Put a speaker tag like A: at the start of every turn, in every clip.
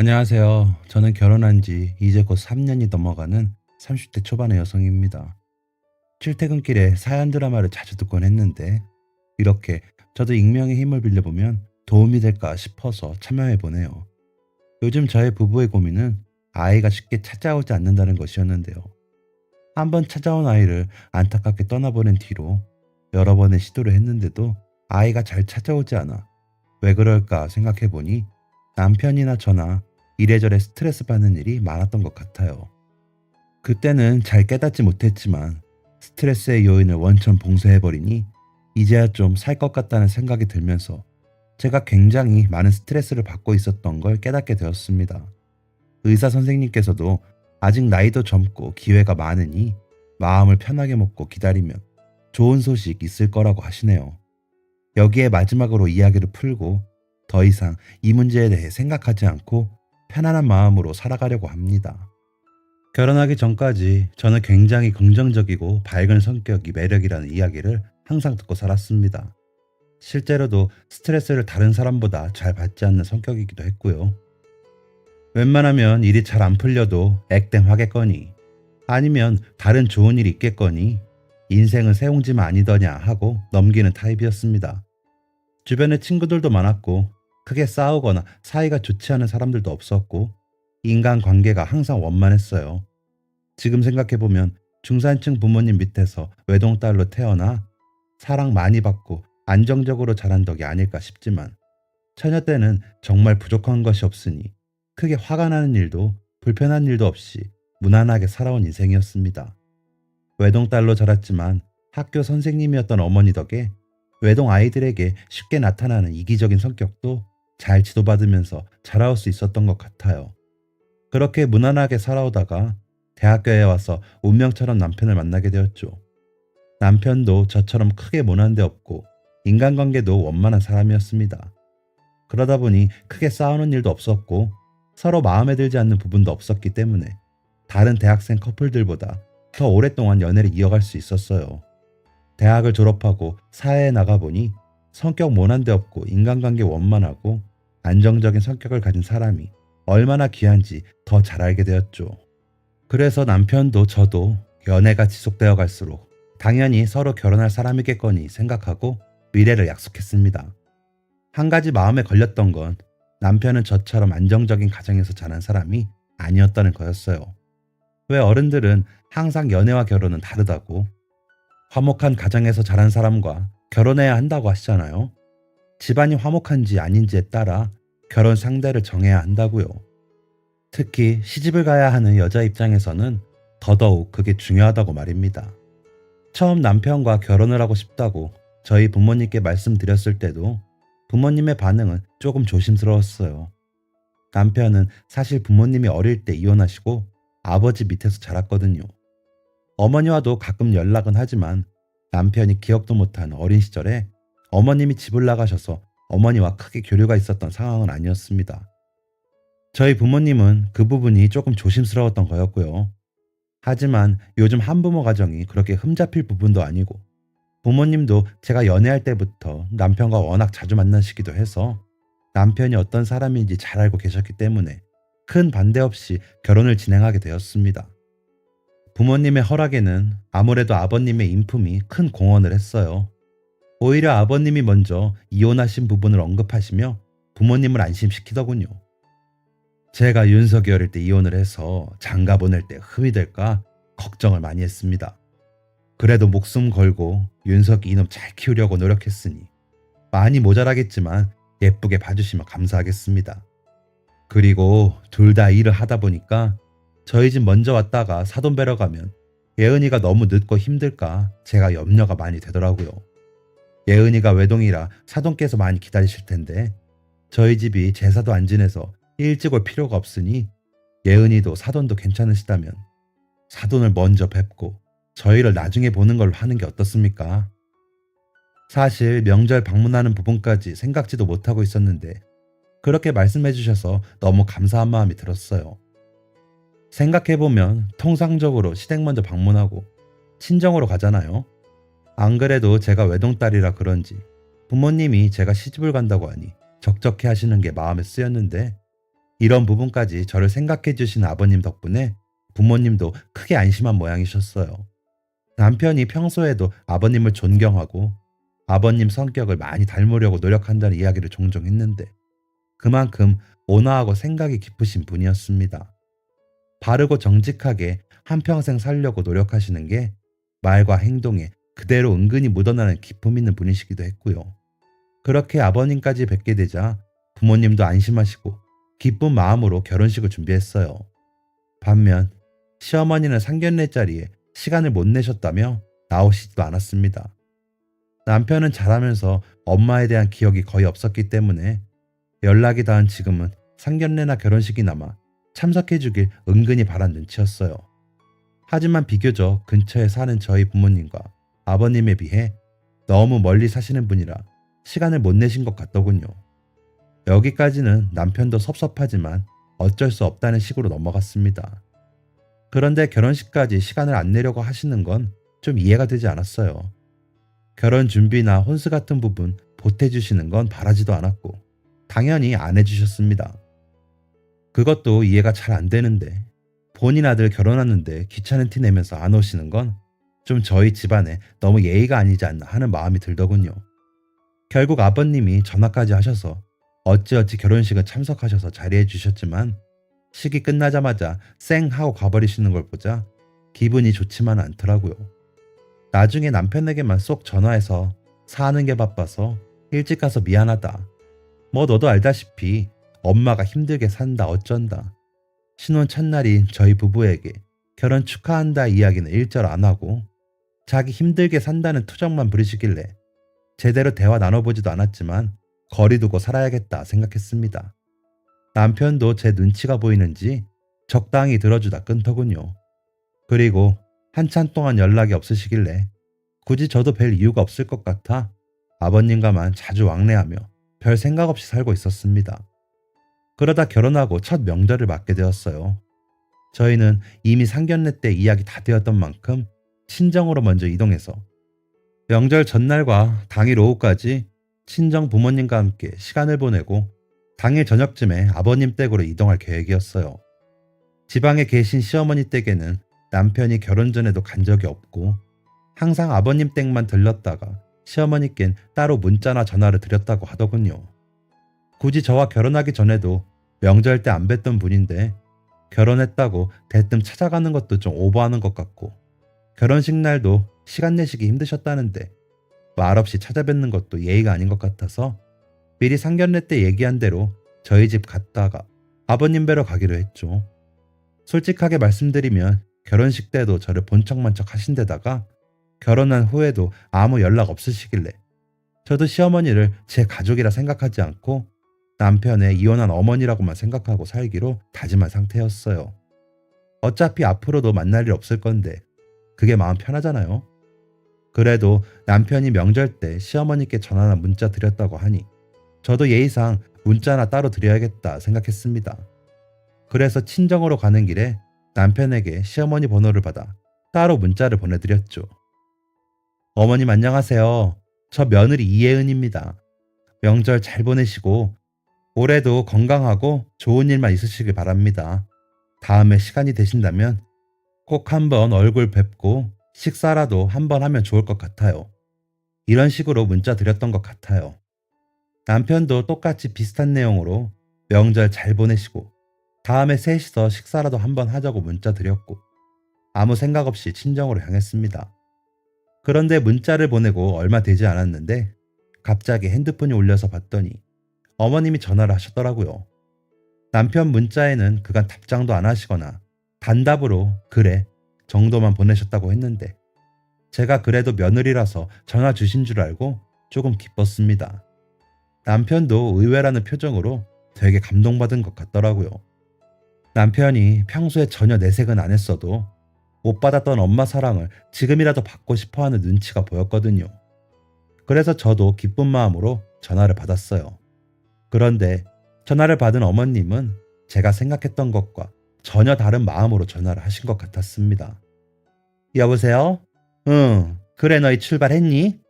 A: 안녕하세요. 저는 결혼한 지 이제 곧 3년이 넘어가는 30대 초반의 여성입니다. 출퇴근길에 사연 드라마를 자주 듣곤 했는데 이렇게 저도 익명의 힘을 빌려보면 도움이 될까 싶어서 참여해보네요. 요즘 저의 부부의 고민은 아이가 쉽게 찾아오지 않는다는 것이었는데요. 한번 찾아온 아이를 안타깝게 떠나보낸 뒤로 여러 번의 시도를 했는데도 아이가 잘 찾아오지 않아 왜 그럴까 생각해보니 남편이나 저나 이래저래 스트레스 받는 일이 많았던 것 같아요. 그때는 잘 깨닫지 못했지만 스트레스의 요인을 원천 봉쇄해버리니 이제야 좀 살 것 같다는 생각이 들면서 제가 굉장히 많은 스트레스를 받고 있었던 걸 깨닫게 되었습니다. 의사 선생님께서도 아직 나이도 젊고 기회가 많으니 마음을 편하게 먹고 기다리면 좋은 소식 있을 거라고 하시네요. 여기에 마지막으로 이야기를 풀고 더 이상 이 문제에 대해 생각하지 않고 편안한 마음으로 살아가려고 합니다. 결혼하기 전까지 저는 굉장히 긍정적이고 밝은 성격이 매력이라는 이야기를 항상 듣고 살았습니다. 실제로도 스트레스를 다른 사람보다 잘 받지 않는 성격이기도 했고요. 웬만하면 일이 잘 안 풀려도 액땜 하겠거니 아니면 다른 좋은 일이 있겠거니 인생은 새옹지만 아니더냐 하고 넘기는 타입이었습니다. 주변에 친구들도 많았고 크게 싸우거나 사이가 좋지 않은 사람들도 없었고 인간관계가 항상 원만했어요. 지금 생각해보면 중산층 부모님 밑에서 외동딸로 태어나 사랑 많이 받고 안정적으로 자란 덕이 아닐까 싶지만 처녀 때는 정말 부족한 것이 없으니 크게 화가 나는 일도 불편한 일도 없이 무난하게 살아온 인생이었습니다. 외동딸로 자랐지만 학교 선생님이었던 어머니 덕에 외동 아이들에게 쉽게 나타나는 이기적인 성격도 잘 지도받으면서 자라올 수 있었던 것 같아요. 그렇게 무난하게 살아오다가 대학교에 와서 운명처럼 남편을 만나게 되었죠. 남편도 저처럼 크게 모난 데 없고 인간관계도 원만한 사람이었습니다. 그러다 보니 크게 싸우는 일도 없었고 서로 마음에 들지 않는 부분도 없었기 때문에 다른 대학생 커플들보다 더 오랫동안 연애를 이어갈 수 있었어요. 대학을 졸업하고 사회에 나가보니 성격 모난 데 없고 인간관계 원만하고 안정적인 성격을 가진 사람이 얼마나 귀한지 더 잘 알게 되었죠. 그래서 남편도 저도 연애가 지속되어 갈수록 당연히 서로 결혼할 사람이겠거니 생각하고 미래를 약속했습니다. 한 가지 마음에 걸렸던 건 남편은 저처럼 안정적인 가정에서 자란 사람이 아니었다는 거였어요. 왜 어른들은 항상 연애와 결혼은 다르다고 화목한 가정에서 자란 사람과 결혼해야 한다고 하시잖아요. 집안이 화목한지 아닌지에 따라 결혼 상대를 정해야 한다고요. 특히 시집을 가야 하는 여자 입장에서는 더더욱 그게 중요하다고 말입니다. 처음 남편과 결혼을 하고 싶다고 저희 부모님께 말씀드렸을 때도 부모님의 반응은 조금 조심스러웠어요. 남편은 사실 부모님이 어릴 때 이혼하시고 아버지 밑에서 자랐거든요. 어머니와도 가끔 연락은 하지만 남편이 기억도 못한 어린 시절에 어머님이 집을 나가셔서 어머니와 크게 교류가 있었던 상황은 아니었습니다. 저희 부모님은 그 부분이 조금 조심스러웠던 거였고요. 하지만 요즘 한부모 가정이 그렇게 흠잡힐 부분도 아니고 부모님도 제가 연애할 때부터 남편과 워낙 자주 만나시기도 해서 남편이 어떤 사람인지 잘 알고 계셨기 때문에 큰 반대 없이 결혼을 진행하게 되었습니다. 부모님의 허락에는 아무래도 아버님의 인품이 큰 공헌을 했어요. 오히려 아버님이 먼저 이혼하신 부분을 언급하시며 부모님을 안심시키더군요. 제가 윤석이 어릴 때 이혼을 해서 장가 보낼 때 흠이 될까 걱정을 많이 했습니다. 그래도 목숨 걸고 윤석이 이놈 잘 키우려고 노력했으니 많이 모자라겠지만 예쁘게 봐주시면 감사하겠습니다. 그리고 둘 다 일을 하다 보니까 저희 집 먼저 왔다가 사돈 뵈러 가면 예은이가 너무 늦고 힘들까 제가 염려가 많이 되더라고요. 예은이가 외동이라 사돈께서 많이 기다리실 텐데 저희 집이 제사도 안 지내서 일찍 올 필요가 없으니 예은이도 사돈도 괜찮으시다면 사돈을 먼저 뵙고 저희를 나중에 보는 걸로 하는 게 어떻습니까? 사실 명절 방문하는 부분까지 생각지도 못하고 있었는데 그렇게 말씀해 주셔서 너무 감사한 마음이 들었어요. 생각해보면 통상적으로 시댁 먼저 방문하고 친정으로 가잖아요. 안 그래도 제가 외동딸이라 그런지 부모님이 제가 시집을 간다고 하니 적적해 하시는 게 마음에 쓰였는데 이런 부분까지 저를 생각해 주신 아버님 덕분에 부모님도 크게 안심한 모양이셨어요. 남편이 평소에도 아버님을 존경하고 아버님 성격을 많이 닮으려고 노력한다는 이야기를 종종 했는데 그만큼 온화하고 생각이 깊으신 분이었습니다. 바르고 정직하게 한평생 살려고 노력하시는 게 말과 행동에 그대로 은근히 묻어나는 기품 있는 분이시기도 했고요. 그렇게 아버님까지 뵙게 되자 부모님도 안심하시고 기쁜 마음으로 결혼식을 준비했어요. 반면 시어머니는 상견례 자리에 시간을 못 내셨다며 나오시지도 않았습니다. 남편은 자라면서 엄마에 대한 기억이 거의 없었기 때문에 연락이 닿은 지금은 상견례나 결혼식이나마 참석해 주길 은근히 바란 눈치였어요. 하지만 비교적 근처에 사는 저희 부모님과 아버님에 비해 너무 멀리 사시는 분이라 시간을 못 내신 것 같더군요. 여기까지는 남편도 섭섭하지만 어쩔 수 없다는 식으로 넘어갔습니다. 그런데 결혼식까지 시간을 안 내려고 하시는 건 좀 이해가 되지 않았어요. 결혼 준비나 혼수 같은 부분 보태주시는 건 바라지도 않았고 당연히 안 해주셨습니다. 그것도 이해가 잘 안 되는데 본인 아들 결혼하는데 귀찮은 티 내면서 안 오시는 건 좀 저희 집안에 너무 예의가 아니지 않나 하는 마음이 들더군요. 결국 아버님이 전화까지 하셔서 어찌어찌 결혼식은 참석하셔서 자리해 주셨지만 식이 끝나자마자 쌩 하고 가버리시는 걸 보자 기분이 좋지만 않더라고요. 나중에 남편에게만 쏙 전화해서 사는 게 바빠서 일찍 가서 미안하다. 뭐 너도 알다시피 엄마가 힘들게 산다 어쩐다. 신혼 첫날인 저희 부부에게 결혼 축하한다 이야기는 일절 안 하고 자기 힘들게 산다는 투정만 부리시길래 제대로 대화 나눠보지도 않았지만 거리 두고 살아야겠다 생각했습니다. 남편도 제 눈치가 보이는지 적당히 들어주다 끊더군요. 그리고 한참 동안 연락이 없으시길래 굳이 저도 뵐 이유가 없을 것 같아 아버님과만 자주 왕래하며 별 생각 없이 살고 있었습니다. 그러다 결혼하고 첫 명절을 맞게 되었어요. 저희는 이미 상견례 때 이야기 다 되었던 만큼 친정으로 먼저 이동해서 명절 전날과 당일 오후까지 친정 부모님과 함께 시간을 보내고 당일 저녁쯤에 아버님 댁으로 이동할 계획이었어요. 지방에 계신 시어머니 댁에는 남편이 결혼 전에도 간 적이 없고 항상 아버님 댁만 들렀다가 시어머니께는 따로 문자나 전화를 드렸다고 하더군요. 굳이 저와 결혼하기 전에도 명절 때 안 뵀던 분인데 결혼했다고 대뜸 찾아가는 것도 좀 오버하는 것 같고 결혼식 날도 시간 내시기 힘드셨다는데 말없이 찾아뵙는 것도 예의가 아닌 것 같아서 미리 상견례 때 얘기한 대로 저희 집 갔다가 아버님 뵈러 가기로 했죠. 솔직하게 말씀드리면 결혼식 때도 저를 본 척만 척 하신 데다가 결혼한 후에도 아무 연락 없으시길래 저도 시어머니를 제 가족이라 생각하지 않고 남편의 이혼한 어머니라고만 생각하고 살기로 다짐한 상태였어요. 어차피 앞으로도 만날 일 없을 건데 그게 마음 편하잖아요. 그래도 남편이 명절 때 시어머니께 전화나 문자 드렸다고 하니 저도 예의상 문자나 따로 드려야겠다 생각했습니다. 그래서 친정으로 가는 길에 남편에게 시어머니 번호를 받아 따로 문자를 보내드렸죠. 어머님 안녕하세요. 저 며느리 이혜은입니다. 명절 잘 보내시고 올해도 건강하고 좋은 일만 있으시길 바랍니다. 다음에 시간이 되신다면 꼭 한번 얼굴 뵙고 식사라도 한번 하면 좋을 것 같아요. 이런 식으로 문자 드렸던 것 같아요. 남편도 똑같이 비슷한 내용으로 명절 잘 보내시고 다음에 셋이서 식사라도 한번 하자고 문자 드렸고 아무 생각 없이 친정으로 향했습니다. 그런데 문자를 보내고 얼마 되지 않았는데 갑자기 핸드폰이 울려서 봤더니 어머님이 전화를 하셨더라고요. 남편 문자에는 그간 답장도 안 하시거나 단답으로 그래 정도만 보내셨다고 했는데 제가 그래도 며느리라서 전화 주신 줄 알고 조금 기뻤습니다. 남편도 의외라는 표정으로 되게 감동받은 것 같더라고요. 남편이 평소에 전혀 내색은 안 했어도 못 받았던 엄마 사랑을 지금이라도 받고 싶어하는 눈치가 보였거든요. 그래서 저도 기쁜 마음으로 전화를 받았어요. 그런데 전화를 받은 어머님은 제가 생각했던 것과 전혀 다른 마음으로 전화를 하신 것 같았습니다. 여보세요? 응, 그래 너희 출발했니?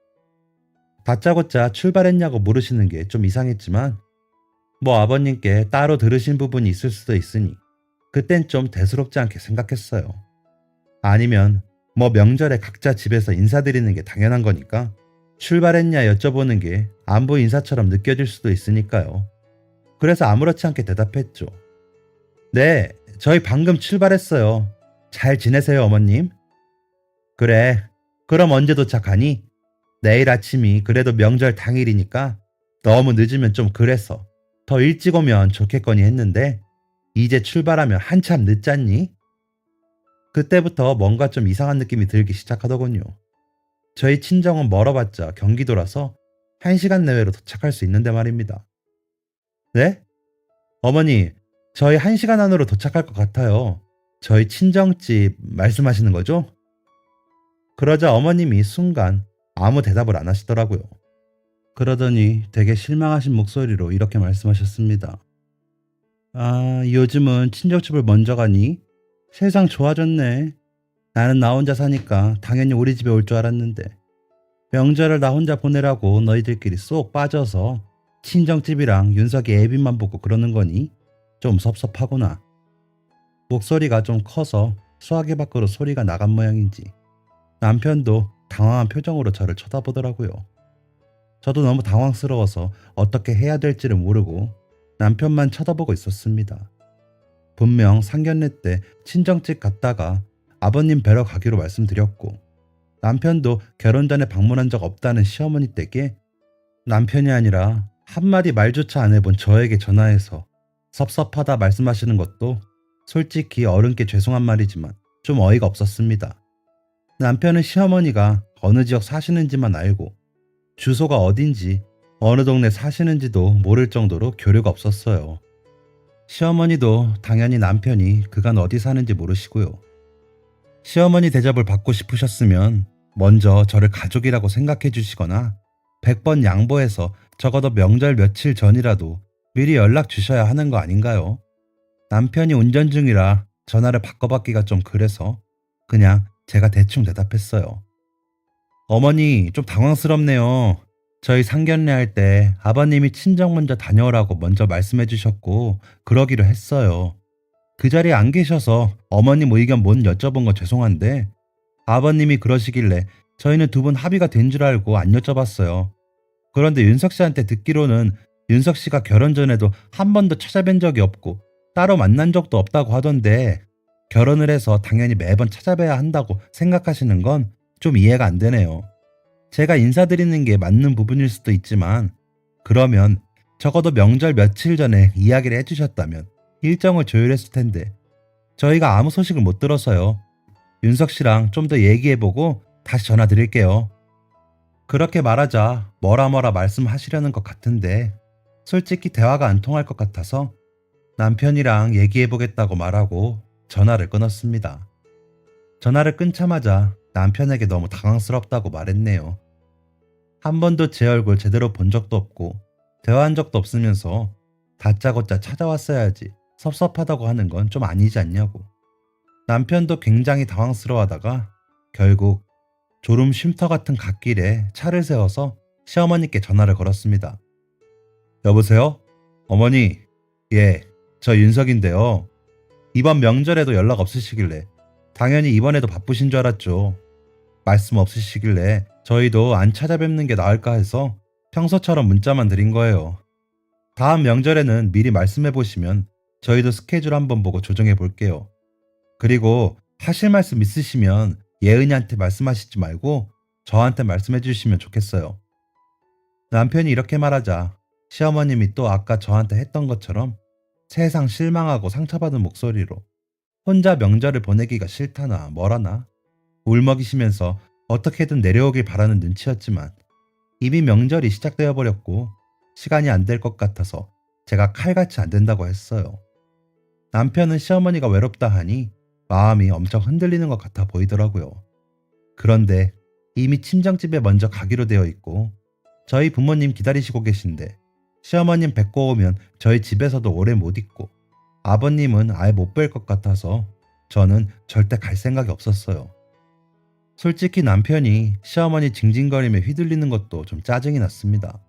A: 다짜고짜 출발했냐고 물으시는 게 좀 이상했지만 뭐 아버님께 따로 들으신 부분이 있을 수도 있으니 그땐 좀 대수롭지 않게 생각했어요. 아니면 뭐 명절에 각자 집에서 인사드리는 게 당연한 거니까 출발했냐 여쭤보는 게 안부 인사처럼 느껴질 수도 있으니까요. 그래서 아무렇지 않게 대답했죠. 네, 저희 방금 출발했어요. 잘 지내세요, 어머님? 그래, 그럼 언제 도착하니? 내일 아침이 그래도 명절 당일이니까 너무 늦으면 좀 그래서 더 일찍 오면 좋겠거니 했는데 이제 출발하면 한참 늦잖니? 그때부터 뭔가 좀 이상한 느낌이 들기 시작하더군요. 저희 친정은 멀어봤자 경기도라서 1시간 내외로 도착할 수 있는데 말입니다. 네? 어머니, 저희 1시간 안으로 도착할 것 같아요. 저희 친정집 말씀하시는 거죠? 그러자 어머님이 순간 아무 대답을 안 하시더라고요. 그러더니 되게 실망하신 목소리로 이렇게 말씀하셨습니다. 아, 요즘은 친정집을 먼저 가니? 세상 좋아졌네. 나는 나 혼자 사니까 당연히 우리 집에 올 줄 알았는데 명절을 나 혼자 보내라고 너희들끼리 쏙 빠져서 친정집이랑 윤석이 애비만 보고 그러는 거니? 좀 섭섭하구나. 목소리가 좀 커서 수화기 밖으로 소리가 나간 모양인지 남편도 당황한 표정으로 저를 쳐다보더라고요. 저도 너무 당황스러워서 어떻게 해야 될지를 모르고 남편만 쳐다보고 있었습니다. 분명 상견례 때 친정집 갔다가 아버님 뵈러 가기로 말씀드렸고 남편도 결혼 전에 방문한 적 없다는 시어머니 댁에 남편이 아니라 한마디 말조차 안 해본 저에게 전화해서 섭섭하다 말씀하시는 것도 솔직히 어른께 죄송한 말이지만 좀 어이가 없었습니다. 남편은 시어머니가 어느 지역 사시는지만 알고 주소가 어딘지 어느 동네 사시는지도 모를 정도로 교류가 없었어요. 시어머니도 당연히 남편이 그간 어디 사는지 모르시고요. 시어머니 대접을 받고 싶으셨으면 먼저 저를 가족이라고 생각해 주시거나 100번 양보해서 적어도 명절 며칠 전이라도 미리 연락 주셔야 하는 거 아닌가요? 남편이 운전 중이라 전화를 바꿔받기가 좀 그래서 그냥 제가 대충 대답했어요. 어머니, 좀 당황스럽네요. 저희 상견례 할 때 아버님이 친정 먼저 다녀오라고 먼저 말씀해 주셨고 그러기로 했어요. 그 자리에 안 계셔서 어머님 의견 못 여쭤본 건 죄송한데 아버님이 그러시길래 저희는 두 분 합의가 된 줄 알고 안 여쭤봤어요. 그런데 윤석 씨한테 듣기로는 윤석 씨가 결혼 전에도 한 번도 찾아뵌 적이 없고 따로 만난 적도 없다고 하던데 결혼을 해서 당연히 매번 찾아뵈야 한다고 생각하시는 건 좀 이해가 안 되네요. 제가 인사드리는 게 맞는 부분일 수도 있지만 그러면 적어도 명절 며칠 전에 이야기를 해주셨다면 일정을 조율했을 텐데 저희가 아무 소식을 못 들어서요. 윤석 씨랑 좀 더 얘기해보고 다시 전화 드릴게요. 그렇게 말하자 뭐라 말씀하시려는 것 같은데 솔직히 대화가 안 통할 것 같아서 남편이랑 얘기해보겠다고 말하고 전화를 끊었습니다. 전화를 끊자마자 남편에게 너무 당황스럽다고 말했네요. 한 번도 제 얼굴 제대로 본 적도 없고 대화한 적도 없으면서 다짜고짜 찾아왔어야지 섭섭하다고 하는 건 좀 아니지 않냐고. 남편도 굉장히 당황스러워하다가 결국 졸음 쉼터 같은 갓길에 차를 세워서 시어머니께 전화를 걸었습니다. 여보세요? 어머니, 예, 저 윤석인데요. 이번 명절에도 연락 없으시길래 당연히 이번에도 바쁘신 줄 알았죠. 말씀 없으시길래 저희도 안 찾아뵙는 게 나을까 해서 평소처럼 문자만 드린 거예요. 다음 명절에는 미리 말씀해 보시면 저희도 스케줄 한번 보고 조정해 볼게요. 그리고 하실 말씀 있으시면 예은이한테 말씀하시지 말고 저한테 말씀해 주시면 좋겠어요. 남편이 이렇게 말하자 시어머님이 또 아까 저한테 했던 것처럼 세상 실망하고 상처받은 목소리로 혼자 명절을 보내기가 싫다나 뭐라나 울먹이시면서 어떻게든 내려오길 바라는 눈치였지만 이미 명절이 시작되어 버렸고 시간이 안 될 것 같아서 제가 칼같이 안 된다고 했어요. 남편은 시어머니가 외롭다 하니 마음이 엄청 흔들리는 것 같아 보이더라고요. 그런데 이미 친정집에 먼저 가기로 되어 있고 저희 부모님 기다리시고 계신데 시어머님 뵙고 오면 저희 집에서도 오래 못 있고 아버님은 아예 못 뵐 것 같아서 저는 절대 갈 생각이 없었어요. 솔직히 남편이 시어머니 징징거림에 휘둘리는 것도 좀 짜증이 났습니다.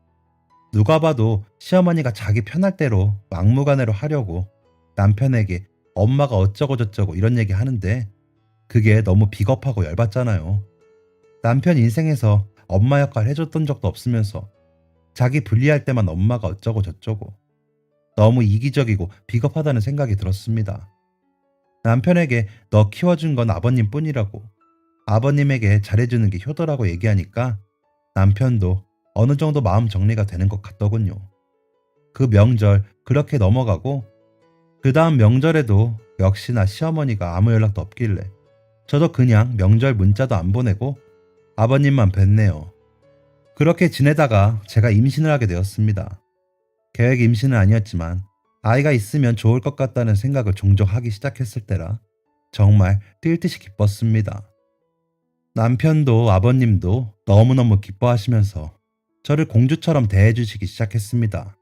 A: 누가 봐도 시어머니가 자기 편할 대로 막무가내로 하려고 남편에게 엄마가 어쩌고 저쩌고 이런 얘기 하는데 그게 너무 비겁하고 열받잖아요. 남편 인생에서 엄마 역할 해줬던 적도 없으면서 자기 불리할 때만 엄마가 어쩌고 저쩌고 너무 이기적이고 비겁하다는 생각이 들었습니다. 남편에게 너 키워준 건 아버님 뿐이라고 아버님에게 잘해주는 게 효도라고 얘기하니까 남편도 어느 정도 마음 정리가 되는 것 같더군요. 그 명절 그렇게 넘어가고 그 다음 명절에도 역시나 시어머니가 아무 연락도 없길래 저도 그냥 명절 문자도 안 보내고 아버님만 뵀네요. 그렇게 지내다가 제가 임신을 하게 되었습니다. 계획 임신은 아니었지만 아이가 있으면 좋을 것 같다는 생각을 종종 하기 시작했을 때라 정말 뛸 듯이 기뻤습니다. 남편도 아버님도 너무너무 기뻐하시면서 저를 공주처럼 대해주시기 시작했습니다.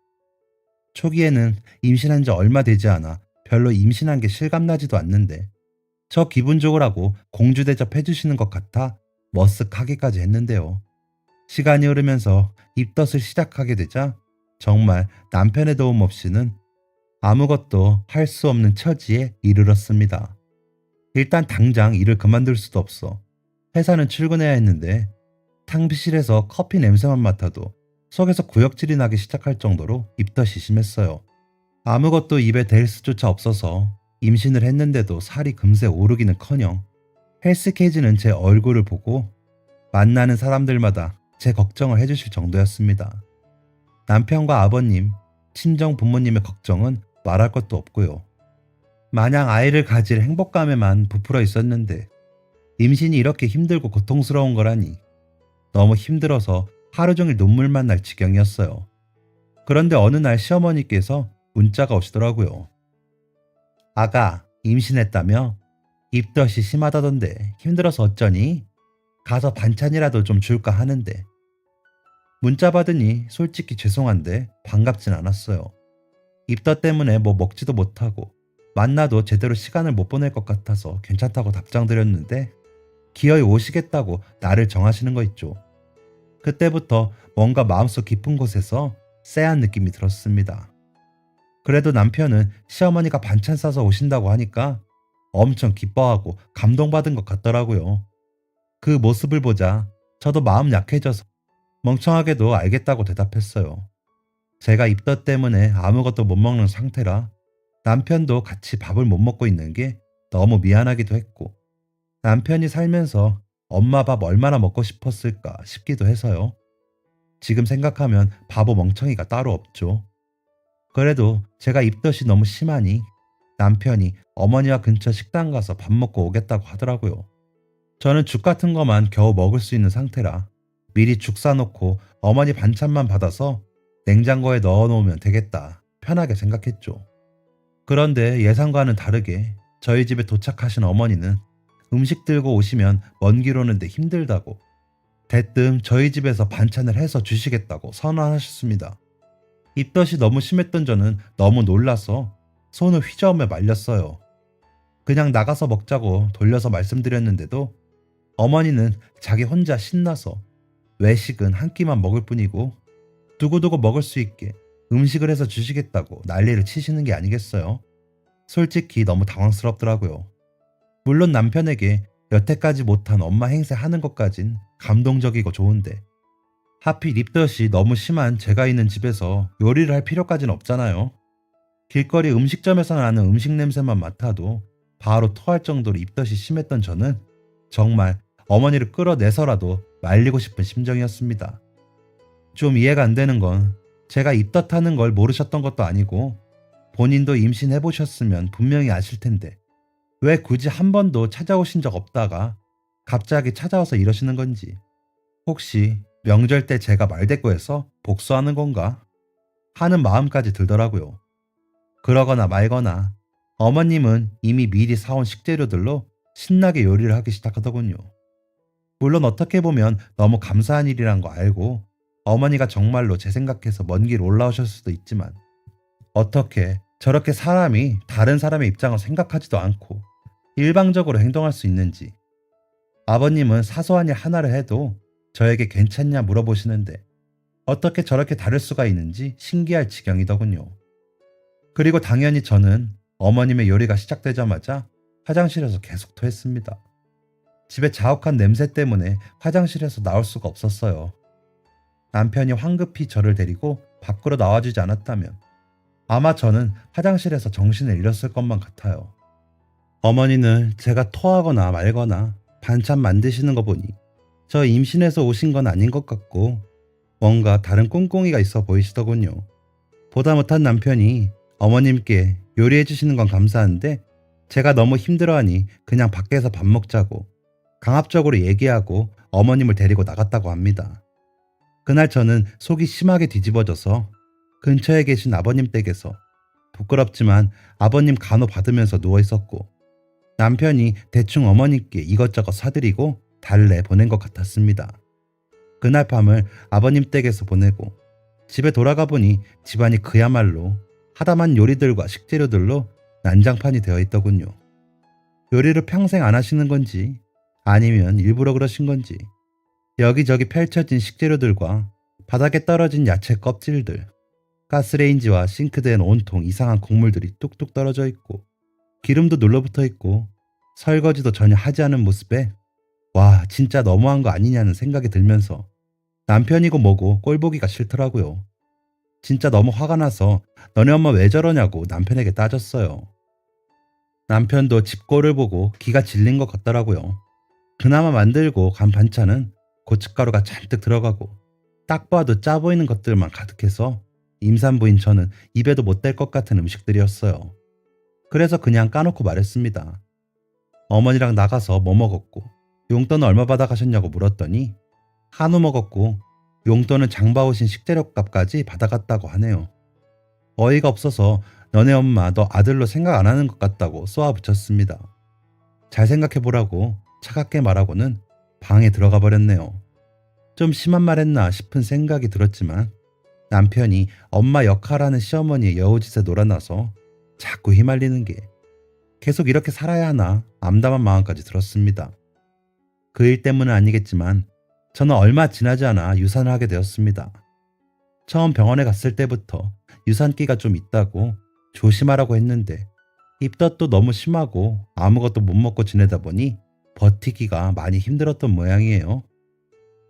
A: 초기에는 임신한 지 얼마 되지 않아 별로 임신한 게 실감나지도 않는데 저 기분 좋으라고 공주 대접 해주시는 것 같아 머쓱하기까지 했는데요. 시간이 흐르면서 입덧을 시작하게 되자 정말 남편의 도움 없이는 아무것도 할 수 없는 처지에 이르렀습니다. 일단 당장 일을 그만둘 수도 없어 회사는 출근해야 했는데 탕비실에서 커피 냄새만 맡아도 속에서 구역질이 나기 시작할 정도로 입덧이 심했어요. 아무것도 입에 댈 수조차 없어서 임신을 했는데도 살이 금세 오르기는커녕 헬스케이지는 제 얼굴을 보고 만나는 사람들마다 제 걱정을 해주실 정도였습니다. 남편과 아버님, 친정 부모님의 걱정은 말할 것도 없고요. 마냥 아이를 가질 행복감에만 부풀어 있었는데 임신이 이렇게 힘들고 고통스러운 거라니 너무 힘들어서 하루 종일 눈물만 날 지경이었어요. 그런데 어느 날 시어머니께서 문자가 오시더라고요. 아가, 임신했다며? 입덧이 심하다던데 힘들어서 어쩌니? 가서 반찬이라도 좀 줄까 하는데. 문자 받으니 솔직히 죄송한데 반갑진 않았어요. 입덧 때문에 뭐 먹지도 못하고 만나도 제대로 시간을 못 보낼 것 같아서 괜찮다고 답장 드렸는데 기어이 오시겠다고 날을 정하시는 거 있죠. 그때부터 뭔가 마음속 깊은 곳에서 쎄한 느낌이 들었습니다. 그래도 남편은 시어머니가 반찬 싸서 오신다고 하니까 엄청 기뻐하고 감동받은 것 같더라고요. 그 모습을 보자 저도 마음 약해져서 멍청하게도 알겠다고 대답했어요. 제가 입덧 때문에 아무것도 못 먹는 상태라 남편도 같이 밥을 못 먹고 있는 게 너무 미안하기도 했고 남편이 살면서 엄마 밥 얼마나 먹고 싶었을까 싶기도 해서요. 지금 생각하면 바보 멍청이가 따로 없죠. 그래도 제가 입덧이 너무 심하니 남편이 어머니와 근처 식당 가서 밥 먹고 오겠다고 하더라고요. 저는 죽 같은 거만 겨우 먹을 수 있는 상태라 미리 죽 사놓고 어머니 반찬만 받아서 냉장고에 넣어놓으면 되겠다 편하게 생각했죠. 그런데 예상과는 다르게 저희 집에 도착하신 어머니는 음식 들고 오시면 먼 길 오는데 힘들다고 대뜸 저희 집에서 반찬을 해서 주시겠다고 선언하셨습니다. 입덧이 너무 심했던 저는 너무 놀라서 손을 휘저으며 말렸어요. 그냥 나가서 먹자고 돌려서 말씀드렸는데도 어머니는 자기 혼자 신나서 외식은 한 끼만 먹을 뿐이고 두고두고 먹을 수 있게 음식을 해서 주시겠다고 난리를 치시는 게 아니겠어요? 솔직히 너무 당황스럽더라고요. 물론 남편에게 여태까지 못한 엄마 행세 하는 것까진 감동적이고 좋은데 하필 입덧이 너무 심한 제가 있는 집에서 요리를 할 필요까지는 없잖아요. 길거리 음식점에서 나는 음식 냄새만 맡아도 바로 토할 정도로 입덧이 심했던 저는 정말 어머니를 끌어내서라도 말리고 싶은 심정이었습니다. 좀 이해가 안 되는 건 제가 입덧하는 걸 모르셨던 것도 아니고 본인도 임신해보셨으면 분명히 아실 텐데 왜 굳이 한 번도 찾아오신 적 없다가 갑자기 찾아와서 이러시는 건지 혹시 명절 때 제가 말대꾸해서 복수하는 건가 하는 마음까지 들더라고요. 그러거나 말거나 어머님은 이미 미리 사온 식재료들로 신나게 요리를 하기 시작하더군요. 물론 어떻게 보면 너무 감사한 일이란 거 알고 어머니가 정말로 제 생각해서 먼 길 올라오셨을 수도 있지만 어떻게 저렇게 사람이 다른 사람의 입장을 생각하지도 않고 일방적으로 행동할 수 있는지. 아버님은 사소한 일 하나를 해도 저에게 괜찮냐 물어보시는데 어떻게 저렇게 다를 수가 있는지 신기할 지경이더군요. 그리고 당연히 저는 어머님의 요리가 시작되자마자 화장실에서 계속 토했습니다. 집에 자욱한 냄새 때문에 화장실에서 나올 수가 없었어요. 남편이 황급히 저를 데리고 밖으로 나와주지 않았다면 아마 저는 화장실에서 정신을 잃었을 것만 같아요. 어머니는 제가 토하거나 말거나 반찬 만드시는 거 보니 저 임신해서 오신 건 아닌 것 같고 뭔가 다른 꿍꿍이가 있어 보이시더군요. 보다 못한 남편이 어머님께 요리해 주시는 건 감사한데 제가 너무 힘들어하니 그냥 밖에서 밥 먹자고 강압적으로 얘기하고 어머님을 데리고 나갔다고 합니다. 그날 저는 속이 심하게 뒤집어져서 근처에 계신 아버님 댁에서 부끄럽지만 아버님 간호 받으면서 누워 있었고 남편이 대충 어머님께 이것저것 사드리고 달래 보낸 것 같았습니다. 그날 밤을 아버님 댁에서 보내고 집에 돌아가 보니 집안이 그야말로 하다만 요리들과 식재료들로 난장판이 되어 있더군요. 요리를 평생 안 하시는 건지 아니면 일부러 그러신 건지 여기저기 펼쳐진 식재료들과 바닥에 떨어진 야채 껍질들, 가스레인지와 싱크대엔 온통 이상한 국물들이 뚝뚝 떨어져 있고 기름도 눌러붙어 있고 설거지도 전혀 하지 않은 모습에 와 진짜 너무한 거 아니냐는 생각이 들면서 남편이고 뭐고 꼴보기가 싫더라고요. 진짜 너무 화가 나서 너네 엄마 왜 저러냐고 남편에게 따졌어요. 남편도 집 꼴을 보고 기가 질린 것 같더라고요. 그나마 만들고 간 반찬은 고춧가루가 잔뜩 들어가고 딱 봐도 짜 보이는 것들만 가득해서 임산부인 저는 입에도 못 댈 것 같은 음식들이었어요. 그래서 그냥 까놓고 말했습니다. 어머니랑 나가서 뭐 먹었고 용돈은 얼마 받아가셨냐고 물었더니 한우 먹었고 용돈은 장봐 오신 식재료값까지 받아갔다고 하네요. 어이가 없어서 너네 엄마 너 아들로 생각 안 하는 것 같다고 쏘아붙였습니다. 잘 생각해보라고 차갑게 말하고는 방에 들어가 버렸네요. 좀 심한 말 했나 싶은 생각이 들었지만 남편이 엄마 역할하는 시어머니의 여우짓에 놀아나서 자꾸 휘말리는 게 계속 이렇게 살아야 하나 암담한 마음까지 들었습니다. 그 일 때문은 아니겠지만 저는 얼마 지나지 않아 유산을 하게 되었습니다. 처음 병원에 갔을 때부터 유산기가 좀 있다고 조심하라고 했는데 입덧도 너무 심하고 아무것도 못 먹고 지내다 보니 버티기가 많이 힘들었던 모양이에요.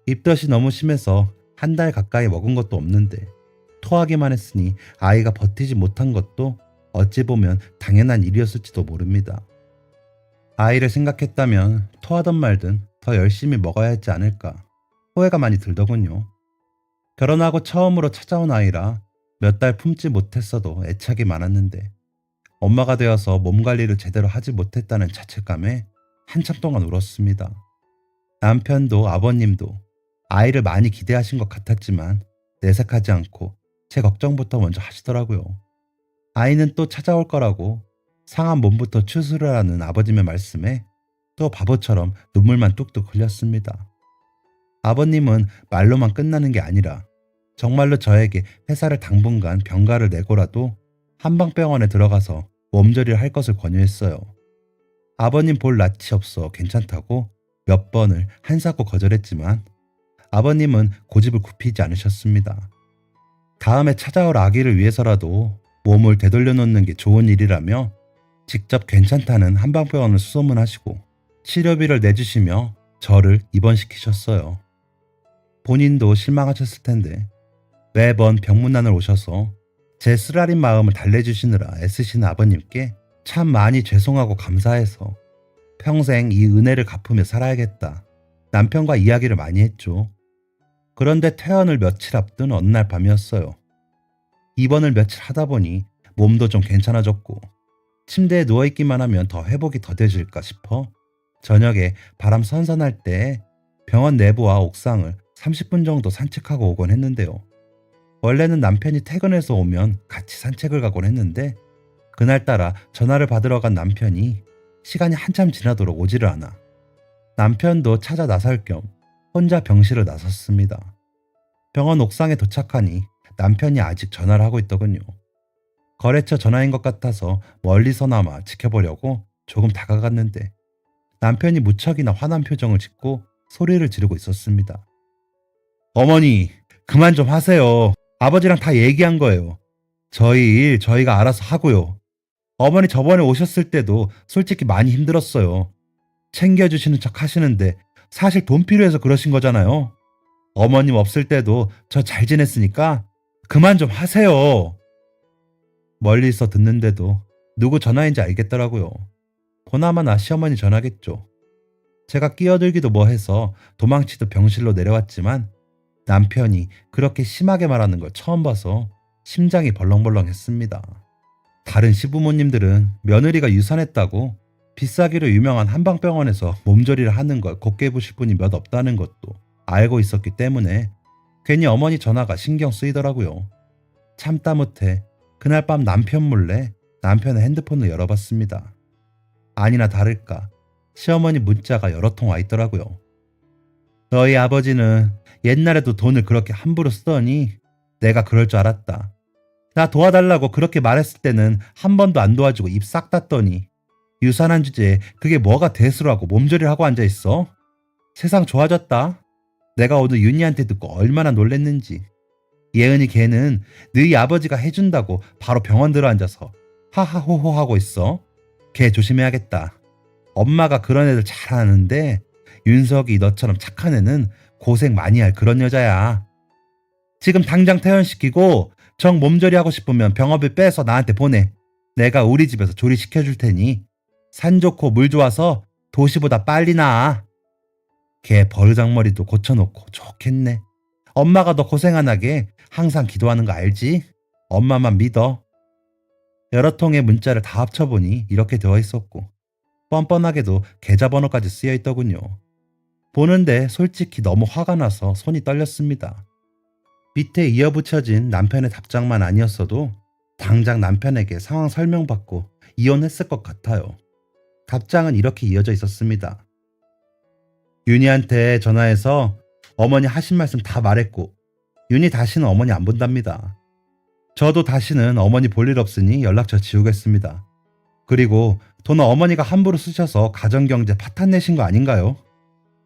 A: 입덧이 너무 심해서 한 달 가까이 먹은 것도 없는데 토하기만 했으니 아이가 버티지 못한 것도 어찌 보면 당연한 일이었을지도 모릅니다. 아이를 생각했다면 토하든 말든 더 열심히 먹어야 했지 않을까 후회가 많이 들더군요. 결혼하고 처음으로 찾아온 아이라 몇 달 품지 못했어도 애착이 많았는데 엄마가 되어서 몸 관리를 제대로 하지 못했다는 자책감에 한참 동안 울었습니다. 남편도 아버님도 아이를 많이 기대하신 것 같았지만 내색하지 않고 제 걱정부터 먼저 하시더라고요. 아이는 또 찾아올 거라고 상한 몸부터 추스를 하는 아버님의 말씀에 또 바보처럼 눈물만 뚝뚝 흘렸습니다. 아버님은 말로만 끝나는 게 아니라 정말로 저에게 회사를 당분간 병가를 내고라도 한방병원에 들어가서 몸조리를 할 것을 권유했어요. 아버님 볼 낯이 없어 괜찮다고 몇 번을 한사코 거절했지만 아버님은 고집을 굽히지 않으셨습니다. 다음에 찾아올 아기를 위해서라도 몸을 되돌려 놓는 게 좋은 일이라며 직접 괜찮다는 한방병원을 수소문하시고 치료비를 내주시며 저를 입원시키셨어요. 본인도 실망하셨을 텐데 매번 병문안을 오셔서 제 쓰라린 마음을 달래주시느라 애쓰신 아버님께 참 많이 죄송하고 감사해서 평생 이 은혜를 갚으며 살아야겠다. 남편과 이야기를 많이 했죠. 그런데 퇴원을 며칠 앞둔 어느 날 밤이었어요. 입원을 며칠 하다 보니 몸도 좀 괜찮아졌고 침대에 누워있기만 하면 더 회복이 더뎌질까 싶어 저녁에 바람 선선할 때 병원 내부와 옥상을 30분 정도 산책하고 오곤 했는데요. 원래는 남편이 퇴근해서 오면 같이 산책을 가곤 했는데 그날따라 전화를 받으러 간 남편이 시간이 한참 지나도록 오지를 않아 남편도 찾아 나설 겸 혼자 병실을 나섰습니다. 병원 옥상에 도착하니 남편이 아직 전화를 하고 있더군요. 거래처 전화인 것 같아서 멀리서나마 지켜보려고 조금 다가갔는데 남편이 무척이나 화난 표정을 짓고 소리를 지르고 있었습니다. 어머니, 그만 좀 하세요. 아버지랑 다 얘기한 거예요. 저희 일 저희가 알아서 하고요. 어머니 저번에 오셨을 때도 솔직히 많이 힘들었어요. 챙겨주시는 척 하시는데 사실 돈 필요해서 그러신 거잖아요. 어머님 없을 때도 저 잘 지냈으니까 그만 좀 하세요. 멀리서 듣는데도 누구 전화인지 알겠더라고요. 보나마나 시어머니 전화겠죠. 제가 끼어들기도 뭐해서 도망치듯 병실로 내려왔지만 남편이 그렇게 심하게 말하는 걸 처음 봐서 심장이 벌렁벌렁했습니다. 다른 시부모님들은 며느리가 유산했다고 비싸기로 유명한 한방병원에서 몸조리를 하는 걸 곱게 보실 분이 몇 없다는 것도 알고 있었기 때문에 괜히 어머니 전화가 신경 쓰이더라고요. 참다 못해 그날 밤 남편 몰래 남편의 핸드폰을 열어봤습니다. 아니나 다를까 시어머니 문자가 여러 통 와 있더라고요. 너희 아버지는 옛날에도 돈을 그렇게 함부로 쓰더니 내가 그럴 줄 알았다. 나 도와달라고 그렇게 말했을 때는 한 번도 안 도와주고 입 싹 닫더니 유산한 주제에 그게 뭐가 대수라고 몸조리를 하고 앉아있어? 세상 좋아졌다. 내가 오늘 윤희한테 듣고 얼마나 놀랬는지. 예은이 걔는 너희 아버지가 해준다고 바로 병원 들어앉아서 하하호호 하고 있어. 걔 조심해야겠다. 엄마가 그런 애들 잘 아는데 윤석이 너처럼 착한 애는 고생 많이 할 그런 여자야. 지금 당장 퇴원시키고 정 몸조리 하고 싶으면 병원비 빼서 나한테 보내. 내가 우리 집에서 조리시켜줄 테니 산 좋고 물 좋아서 도시보다 빨리 나아. 걔 버르장머리도 고쳐놓고 좋겠네. 엄마가 너 고생 안 하게 항상 기도하는 거 알지? 엄마만 믿어. 여러 통의 문자를 다 합쳐보니 이렇게 되어 있었고 뻔뻔하게도 계좌번호까지 쓰여 있더군요. 보는데 솔직히 너무 화가 나서 손이 떨렸습니다. 밑에 이어붙여진 남편의 답장만 아니었어도 당장 남편에게 상황 설명받고 이혼했을 것 같아요. 답장은 이렇게 이어져 있었습니다. 윤희한테 전화해서 어머니 하신 말씀 다 말했고 윤희 다시는 어머니 안 본답니다. 저도 다시는 어머니 볼 일 없으니 연락처 지우겠습니다. 그리고 돈 어머니가 함부로 쓰셔서 가정경제 파탄 내신 거 아닌가요?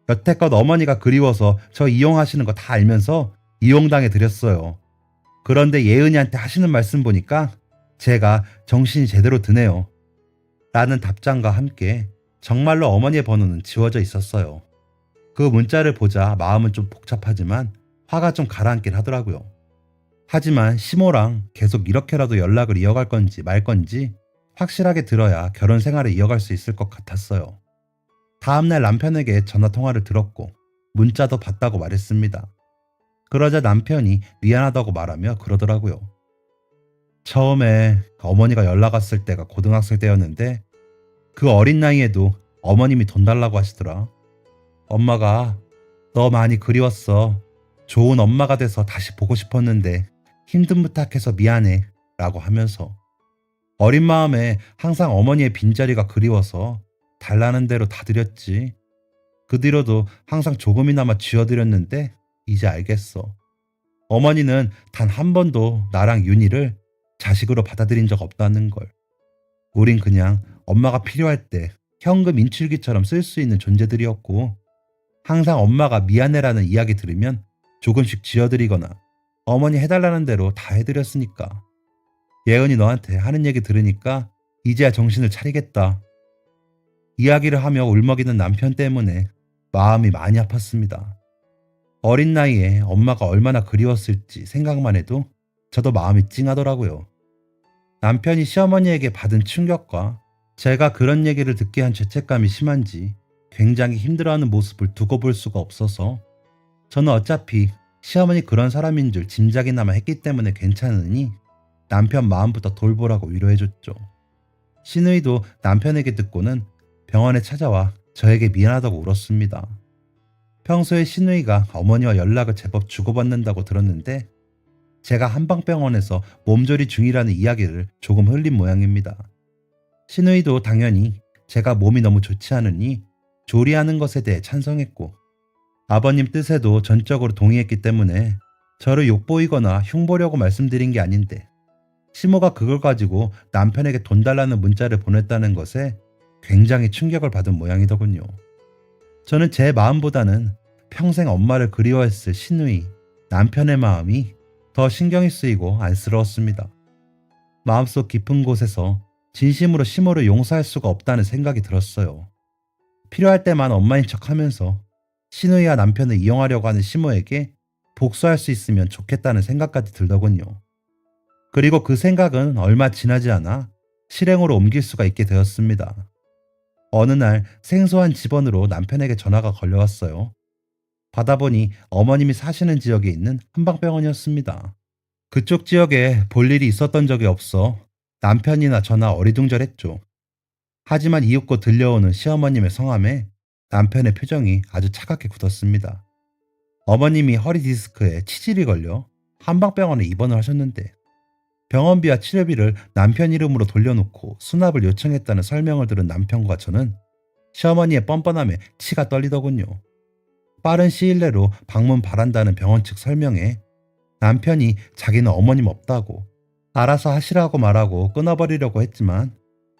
A: 여태껏 어머니가 그리워서 저 이용하시는 거 다 알면서 이용당해 드렸어요. 그런데 예은이한테 하시는 말씀 보니까 제가 정신이 제대로 드네요. 라는 답장과 함께 정말로 어머니의 번호는 지워져 있었어요. 그 문자를 보자 마음은 좀 복잡하지만 화가 좀 가라앉긴 하더라고요. 하지만 시모랑 계속 이렇게라도 연락을 이어갈 건지 말 건지 확실하게 들어야 결혼 생활을 이어갈 수 있을 것 같았어요. 다음날 남편에게 전화통화를 들었고 문자도 봤다고 말했습니다. 그러자 남편이 미안하다고 말하며 그러더라고요. 처음에 어머니가 연락 왔을 때가 고등학생 때였는데 그 어린 나이에도 어머님이 돈 달라고 하시더라. 엄마가 너 많이 그리웠어. 좋은 엄마가 돼서 다시 보고 싶었는데 힘든 부탁해서 미안해 라고 하면서 어린 마음에 항상 어머니의 빈자리가 그리워서 달라는 대로 다 드렸지. 그 뒤로도 항상 조금이나마 쥐어드렸는데 이제 알겠어. 어머니는 단 한 번도 나랑 윤희를 자식으로 받아들인 적 없다는 걸. 우린 그냥 엄마가 필요할 때 현금 인출기처럼 쓸 수 있는 존재들이었고 항상 엄마가 미안해라는 이야기 들으면 조금씩 쥐어드리거나 어머니 해달라는 대로 다 해드렸으니까. 예은이 너한테 하는 얘기 들으니까 이제야 정신을 차리겠다. 이야기를 하며 울먹이는 남편 때문에 마음이 많이 아팠습니다. 어린 나이에 엄마가 얼마나 그리웠을지 생각만 해도 저도 마음이 찡하더라고요. 남편이 시어머니에게 받은 충격과 제가 그런 얘기를 듣게 한 죄책감이 심한지 굉장히 힘들어하는 모습을 두고 볼 수가 없어서 저는 어차피 시어머니 그런 사람인 줄 짐작이나마 했기 때문에 괜찮으니 남편 마음부터 돌보라고 위로해줬죠. 시누이도 남편에게 듣고는 병원에 찾아와 저에게 미안하다고 울었습니다. 평소에 시누이가 어머니와 연락을 제법 주고받는다고 들었는데 제가 한방병원에서 몸조리 중이라는 이야기를 조금 흘린 모양입니다. 시누이도 당연히 제가 몸이 너무 좋지 않으니 조리하는 것에 대해 찬성했고 아버님 뜻에도 전적으로 동의했기 때문에 저를 욕보이거나 흉보려고 말씀드린 게 아닌데 시모가 그걸 가지고 남편에게 돈 달라는 문자를 보냈다는 것에 굉장히 충격을 받은 모양이더군요. 저는 제 마음보다는 평생 엄마를 그리워했을 시누이 남편의 마음이 더 신경이 쓰이고 안쓰러웠습니다. 마음속 깊은 곳에서 진심으로 시모를 용서할 수가 없다는 생각이 들었어요. 필요할 때만 엄마인 척 하면서 신우이와 남편을 이용하려고 하는 시모에게 복수할 수 있으면 좋겠다는 생각까지 들더군요. 그리고 그 생각은 얼마 지나지 않아 실행으로 옮길 수가 있게 되었습니다. 어느 날 생소한 집원으로 남편에게 전화가 걸려왔어요. 받아보니 어머님이 사시는 지역에 있는 한방병원이었습니다. 그쪽 지역에 볼 일이 있었던 적이 없어 남편이나 저나 어리둥절했죠. 하지만 이윽고 들려오는 시어머님의 성함에 남편의 표정이 아주 차갑게 굳었습니다. 어머님이 허리 디스크에 치질이 걸려 한방병원에 입원을 하셨는데 병원비와 치료비를 남편 이름으로 돌려놓고 수납을 요청했다는 설명을 들은 남편과 저는 시어머니의 뻔뻔함에 치가 떨리더군요. 빠른 시일 내로 방문 바란다는 병원 측 설명에 남편이 자기는 어머님 없다고 알아서 하시라고 말하고 끊어버리려고 했지만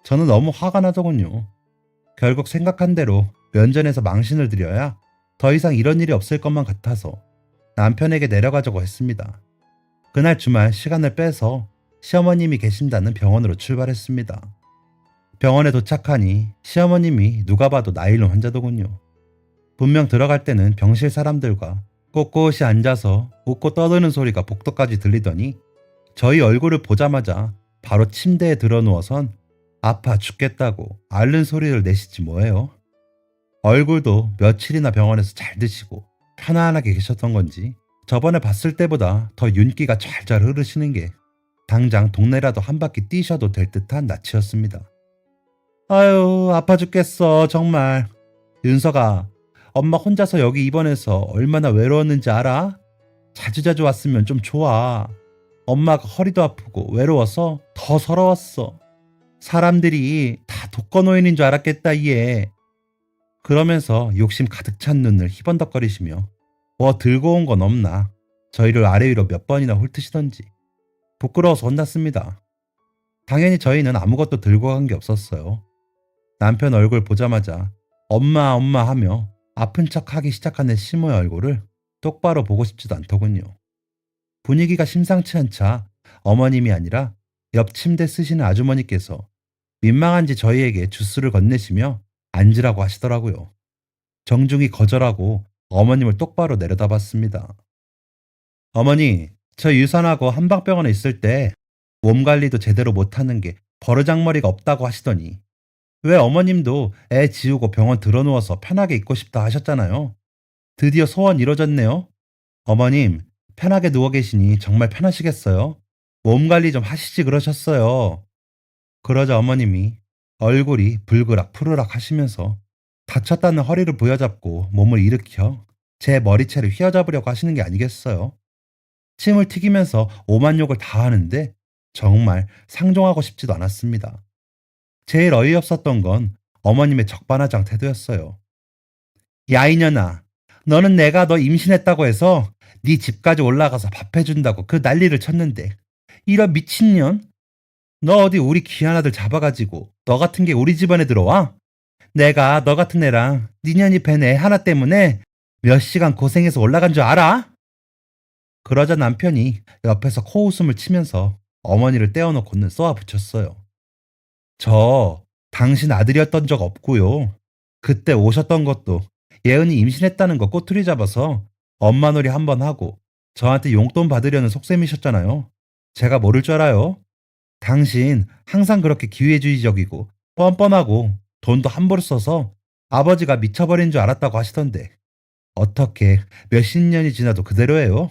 A: 저는 너무 화가 나더군요. 결국 생각한 대로 면전에서 망신을 드려야 더 이상 이런 일이 없을 것만 같아서 남편에게 내려가자고 했습니다. 그날 주말 시간을 빼서 시어머님이 계신다는 병원으로 출발했습니다. 병원에 도착하니 시어머님이 누가 봐도 나이 있는 환자더군요. 분명 들어갈 때는 병실 사람들과 꼿꼿이 앉아서 웃고 떠드는 소리가 복도까지 들리더니 저희 얼굴을 보자마자 바로 침대에 드러누워선 아파 죽겠다고 앓는 소리를 내시지 뭐예요. 얼굴도 며칠이나 병원에서 잘 드시고 편안하게 계셨던 건지 저번에 봤을 때보다 더 윤기가 잘잘 흐르시는 게 당장 동네라도 한 바퀴 뛰셔도 될 듯한 낯이었습니다. 아유, 아파 죽겠어 정말. 윤서가, 엄마 혼자서 여기 입원해서 얼마나 외로웠는지 알아? 자주자주 왔으면 좀 좋아. 엄마가 허리도 아프고 외로워서 더 서러웠어. 사람들이 다 독거노인인 줄 알았겠다 얘. 그러면서 욕심 가득 찬 눈을 희번덕거리시며 뭐 들고 온 건 없나 저희를 아래 위로 몇 번이나 훑으시던지 부끄러워서 혼났습니다. 당연히 저희는 아무것도 들고 간 게 없었어요. 남편 얼굴 보자마자 엄마 엄마 하며 아픈 척 하기 시작하는 시모의 얼굴을 똑바로 보고 싶지도 않더군요. 분위기가 심상치 않자 어머님이 아니라 옆 침대 쓰시는 아주머니께서 민망한지 저희에게 주스를 건네시며 앉으라고 하시더라고요. 정중히 거절하고 어머님을 똑바로 내려다봤습니다. 어머니, 저 유산하고 한방병원에 있을 때 몸 관리도 제대로 못하는 게 버르장머리가 없다고 하시더니 왜 어머님도 애 지우고 병원 들어누워서 편하게 있고 싶다 하셨잖아요. 드디어 소원 이뤄졌네요. 어머님, 편하게 누워 계시니 정말 편하시겠어요? 몸 관리 좀 하시지 그러셨어요. 그러자 어머님이 얼굴이 불그락 푸르락 하시면서 다쳤다는 허리를 부여잡고 몸을 일으켜 제 머리채를 휘어잡으려고 하시는 게 아니겠어요? 침을 튀기면서 오만 욕을 다 하는데 정말 상종하고 싶지도 않았습니다. 제일 어이없었던 건 어머님의 적반하장 태도였어요. 야 이년아, 너는 내가 너 임신했다고 해서 네 집까지 올라가서 밥 해준다고 그 난리를 쳤는데 이런 미친년? 너 어디 우리 귀한 아들 잡아가지고 너 같은 게 우리 집안에 들어와? 내가 너 같은 애랑 니년이 뵌 애 하나 때문에 몇 시간 고생해서 올라간 줄 알아? 그러자 남편이 옆에서 코웃음을 치면서 어머니를 떼어놓고는 쏘아붙였어요. 저 당신 아들이었던 적 없고요. 그때 오셨던 것도 예은이 임신했다는 거 꼬투리 잡아서 엄마 놀이 한번 하고 저한테 용돈 받으려는 속셈이셨잖아요. 제가 모를 줄 알아요? 당신 항상 그렇게 기회주의적이고 뻔뻔하고 돈도 함부로 써서 아버지가 미쳐버린 줄 알았다고 하시던데 어떻게 몇십 년이 지나도 그대로예요?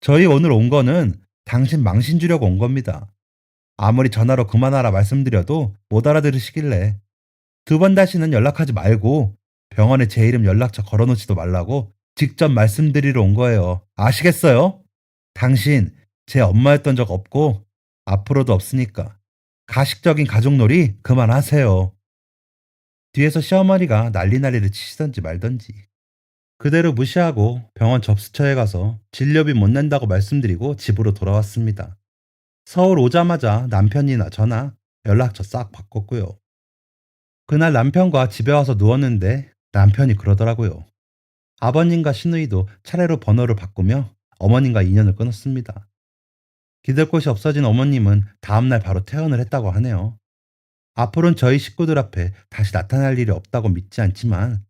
A: 저희 오늘 온 거는 당신 망신 주려고 온 겁니다. 아무리 전화로 그만하라 말씀드려도 못 알아들으시길래 두 번 다시는 연락하지 말고 병원에 제 이름 연락처 걸어놓지도 말라고 직접 말씀드리러 온 거예요. 아시겠어요? 당신 제 엄마였던 적 없고 앞으로도 없으니까 가식적인 가족놀이 그만하세요. 뒤에서 시어머니가 난리를 치시던지 말던지 그대로 무시하고 병원 접수처에 가서 진료비 못 낸다고 말씀드리고 집으로 돌아왔습니다. 서울 오자마자 남편이나 저나 연락처 싹 바꿨고요. 그날 남편과 집에 와서 누웠는데 남편이 그러더라고요. 아버님과 시누이도 차례로 번호를 바꾸며 어머님과 인연을 끊었습니다. 기댈 곳이 없어진 어머님은 다음날 바로 퇴원을 했다고 하네요. 앞으로는 저희 식구들 앞에 다시 나타날 일이 없다고 믿지 않지만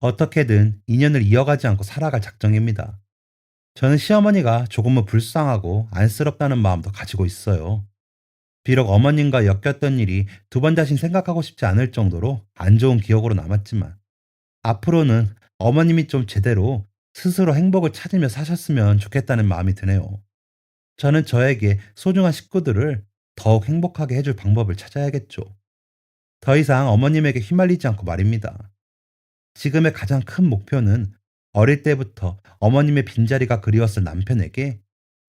A: 어떻게든 인연을 이어가지 않고 살아갈 작정입니다. 저는 시어머니가 조금은 불쌍하고 안쓰럽다는 마음도 가지고 있어요. 비록 어머님과 엮였던 일이 두 번 다시 생각하고 싶지 않을 정도로 안 좋은 기억으로 남았지만 앞으로는 어머님이 좀 제대로 스스로 행복을 찾으며 사셨으면 좋겠다는 마음이 드네요. 저는 저에게 소중한 식구들을 더욱 행복하게 해줄 방법을 찾아야겠죠. 더 이상 어머님에게 휘말리지 않고 말입니다. 지금의 가장 큰 목표는 어릴 때부터 어머님의 빈자리가 그리웠을 남편에게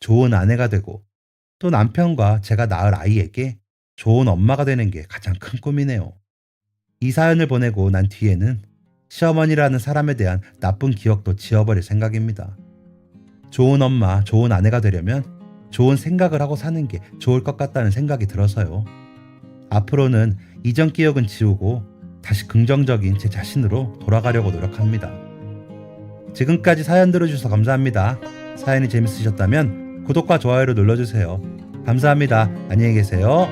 A: 좋은 아내가 되고 또 남편과 제가 낳을 아이에게 좋은 엄마가 되는 게 가장 큰 꿈이네요. 이 사연을 보내고 난 뒤에는 시어머니라는 사람에 대한 나쁜 기억도 지워버릴 생각입니다. 좋은 엄마, 좋은 아내가 되려면 좋은 생각을 하고 사는 게 좋을 것 같다는 생각이 들어서요. 앞으로는 이전 기억은 지우고 다시 긍정적인 제 자신으로 돌아가려고 노력합니다. 지금까지 사연 들어주셔서 감사합니다. 사연이 재밌으셨다면 구독과 좋아요를 눌러주세요. 감사합니다. 안녕히 계세요.